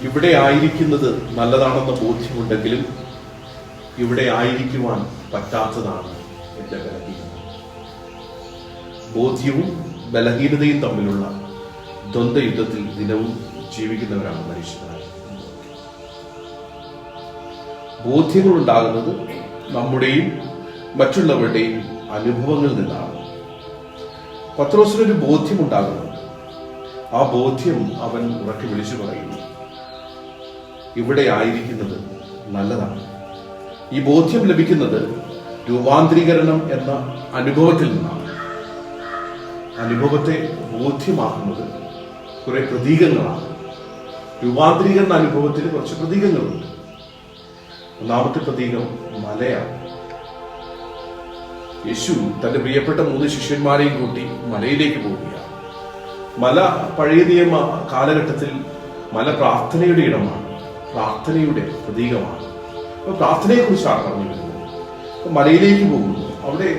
ഇവിടെ ആയിരിക്കുന്നത് നല്ലതാണെന്ന ബോധ്യമുണ്ടെങ്കിലും ഇവിടെ ആയിരിക്കുവാൻ പറ്റാത്തതാണ് എന്റെ ബലഹീനത. ബോധ്യവും ബലഹീനതയും തമ്മിലുള്ള ദ്വന്ദ്വയുദ്ധത്തിൽ ദിനവും ജീവിക്കുന്നവരാണ് മനുഷ്യരായ. ബോധ്യങ്ങൾ ഉണ്ടാകുന്നത് നമ്മുടെയും മറ്റുള്ളവരുടെയും അനുഭവങ്ങളിൽ നിന്നാണ്. പത്രോസിനൊരു ബോധ്യമുണ്ടാകുന്നുണ്ട്. ആ ബോധ്യം അവൻ ഉറക്കെ വിളിച്ചു പറയുന്നു, ഇവിടെ ആയിരിക്കുന്നത് നല്ലതാണ്. ഈ ബോധ്യം ലഭിക്കുന്നത് രൂപാന്തരീകരണം എന്ന അനുഭവത്തിൽ നിന്നാണ്. അനുഭവത്തെ ബോധ്യമാക്കുന്നത് കുറെ പ്രതീകങ്ങളാണ്. രൂപാന്തരീകരണ അനുഭവത്തിൽ കുറച്ച് പ്രതീകങ്ങളുണ്ട്. ഒന്നാമത്തെ പ്രതീകം മലയാണ്. യേശു തന്റെ പ്രിയപ്പെട്ട 3 ശിഷ്യന്മാരെയും കൂട്ടി മലയിലേക്ക് പോവുകയാണ്. മല പഴയ നിയമ കാലഘട്ടത്തിൽ മല പ്രാർത്ഥനയുടെ ഇടമാണ്, പ്രാർത്ഥനയുടെ പ്രതീകമാണ്. അപ്പൊ പ്രാർത്ഥനയെ കുറിച്ചാണ് പറഞ്ഞു വരുന്നത്. മലയിലേക്ക് പോകുന്നു. അവിടെ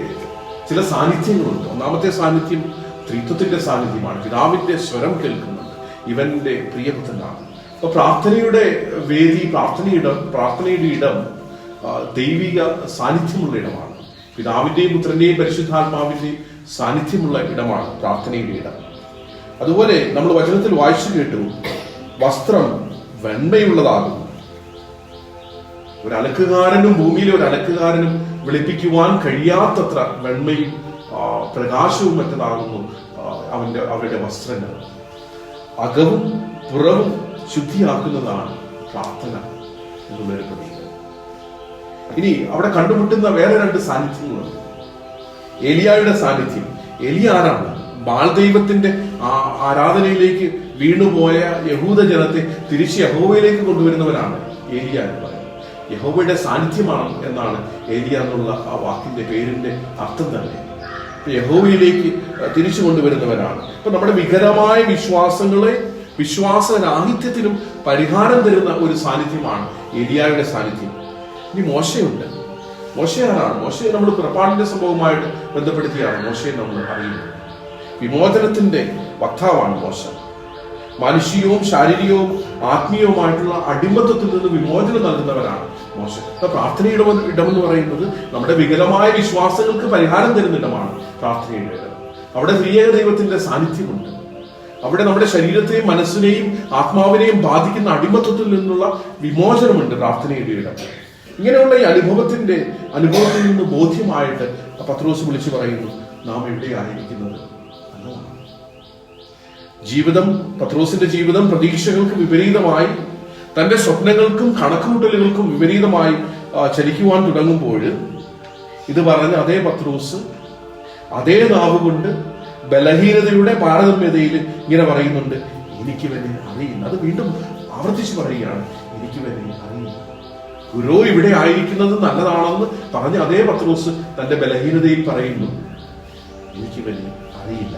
ചില സാന്നിധ്യങ്ങളുണ്ട്. ഒന്നാമത്തെ സാന്നിധ്യം ത്രിത്വത്തിന്റെ സാന്നിധ്യമാണ്. പിതാവിന്റെ സ്വരം കേൾക്കുന്നുണ്ട്. ഇവന്റെ പ്രിയപുത്രനാണ്. അപ്പൊ പ്രാർത്ഥനയുടെ വേദി, പ്രാർത്ഥനയുടെ ഇടം ദൈവിക സാന്നിധ്യമുള്ള ഇടമാണ്. പിതാവിന്റെയും പുത്രന്റെയും പരിശുദ്ധാത്മാവിന്റെയും സാന്നിധ്യമുള്ള ഇടമാണ് പ്രാർത്ഥനയുടെ ഇടം. അതുപോലെ നമ്മൾ വചനത്തിൽ വായിച്ചു കേട്ടു, വസ്ത്രം വെണ്മയുള്ളതാകുന്നു. ഒരു അലക്കുകാരനും ഭൂമിയിലെ ഒരു അലക്കുകാരനും വെളുപ്പിക്കുവാൻ കഴിയാത്തത്ര വെണ്മയും പ്രകാശവും മറ്റതാകുന്നു അവരുടെ വസ്ത്രങ്ങൾ. അകവും പുറവും ശുദ്ധിയാക്കുന്നതാണ് പ്രാർത്ഥന എന്നുള്ളൊരു പ്രതീകം. ഇനി അവിടെ കണ്ടുമുട്ടുന്ന വേറെ 2 സാന്നിധ്യങ്ങളുണ്ട്. ഏലിയായുടെ സാന്നിധ്യം. ഏലിയ ആരാണ്? ബാൽ ദൈവത്തിന്റെ ആരാധനയിലേക്ക് വീണുപോയ യഹൂദ ജനത്തെ തിരിച്ച് യഹോവയിലേക്ക് കൊണ്ടുവരുന്നവനാണ് ഏലിയ എന്ന് പറയുന്നത്. യഹോവയുടെ സാന്നിധ്യമാണ് എന്നാണ് ഏലിയ എന്നുള്ള ആ വാക്കിന്റെ പേരിന്റെ അർത്ഥം തന്നെ. യഹോവയിലേക്ക് തിരിച്ചു കൊണ്ടുവരുന്നവരാണ്. ഇപ്പൊ നമ്മുടെ വികലമായ വിശ്വാസങ്ങളെ, വിശ്വാസരാഹിത്യത്തിനും പരിഹാരം തരുന്ന ഒരു സാന്നിധ്യമാണ് ഏലിയായുടെ സാന്നിധ്യം. ഇനി മോശയുണ്ട്. മോശ ആരാണ്? മോശയെ നമ്മൾ പുറപ്പാടിന്റെ സംഭവമായിട്ട് ബന്ധപ്പെടുത്തിയാണ് മോശയെ നമ്മൾ അറിയുന്നത്. വിമോചനത്തിന്റെ വക്താവാണ് മോശ. മാനുഷികവും ശാരീരികവും ആത്മീയവുമായിട്ടുള്ള അടിമത്തത്തിൽ നിന്ന് വിമോചനം നൽകുന്നവരാണ് മോശ. പ്രാർത്ഥനയുടെ ഇടമെന്ന് പറയുന്നത് നമ്മുടെ വികലമായ വിശ്വാസങ്ങൾക്ക് പരിഹാരം തരുന്ന ഇടമാണ് പ്രാർത്ഥനയുടെ ഇടം. അവിടെ ത്രിയേക ദൈവത്തിന്റെ സാന്നിധ്യമുണ്ട്. അവിടെ നമ്മുടെ ശരീരത്തെയും മനസ്സിനെയും ആത്മാവിനെയും ബാധിക്കുന്ന അടിമത്തത്തിൽ നിന്നുള്ള വിമോചനമുണ്ട് പ്രാർത്ഥനയുടെ ഇടം. ഇങ്ങനെയുള്ള ഈ അനുഭവത്തിൽ നിന്ന് ബോധ്യമായിട്ട് പത്രോസ് വിളിച്ചു പറയുന്നു, നാം എവിടെയായിരിക്കുന്നത് നല്ലതാണ്. പത്രോസിന്റെ ജീവിതം പ്രതീക്ഷകൾക്ക് വിപരീതമായി, തന്റെ സ്വപ്നങ്ങൾക്കും കണക്കുകൂട്ടലുകൾക്കും വിപരീതമായി ചലിക്കുവാൻ തുടങ്ങുമ്പോൾ ഇത് പറഞ്ഞ അതേ പത്രോസ് അതേ നാവ് കൊണ്ട് ബലഹീനതയുടെ പാരതമ്യതയിൽ ഇങ്ങനെ പറയുന്നുണ്ട്, എനിക്ക് വരെ അറിയില്ല. അത് വീണ്ടും ആവർത്തിച്ച് പറയുകയാണ്, എനിക്ക് വരെ അറിയില്ല. ഗുരു ഇവിടെ ആയിരിക്കുന്നത് നല്ലതാണെന്ന് പറഞ്ഞ അതേ പത്രോസ് തന്റെ ബലഹീനതയിൽ പറയുന്നു, എനിക്ക് വരെ അറിയില്ല.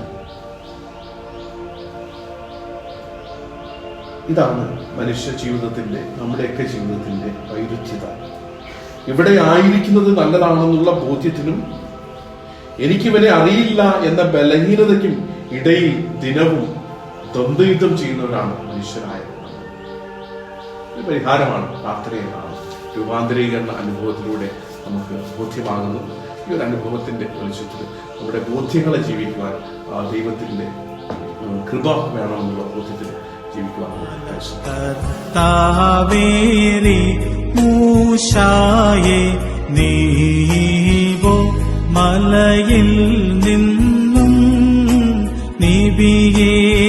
ഇതാണ് മനുഷ്യ ജീവിതത്തിന്റെ, നമ്മുടെയൊക്കെ ജീവിതത്തിന്റെ വൈരുദ്ധ്യത. ഇവിടെ ആയിരിക്കുന്നത് നല്ലതാണെന്നുള്ള ബോധ്യത്തിനും എനിക്കിവനെ അറിയില്ല എന്ന ബലഹീനതയ്ക്കും ഇടയിൽ ദിനവും ദ്വന്ദ്വയുദ്ധം ചെയ്യുന്നവരാണ് മനുഷ്യരായ. പരിഹാരമാണ് പ്രാർത്ഥനയെന്നാണ് രൂപാന്തരീകരണ അനുഭവത്തിലൂടെ നമുക്ക് ബോധ്യമാകുന്നു. ഈ ഒരു അനുഭവത്തിന്റെ വെളിച്ചത്തിൽ നമ്മുടെ ബോധ്യങ്ങളെ ജീവിക്കുവാൻ ദൈവത്തിന്റെ കൃപ വേണമെന്നുള്ള ബോധ്യത്തിൽ കർത്താവേറി മൂശായെ നീവോ മലയിൽ നിന്നും നിബിയേലിയായെ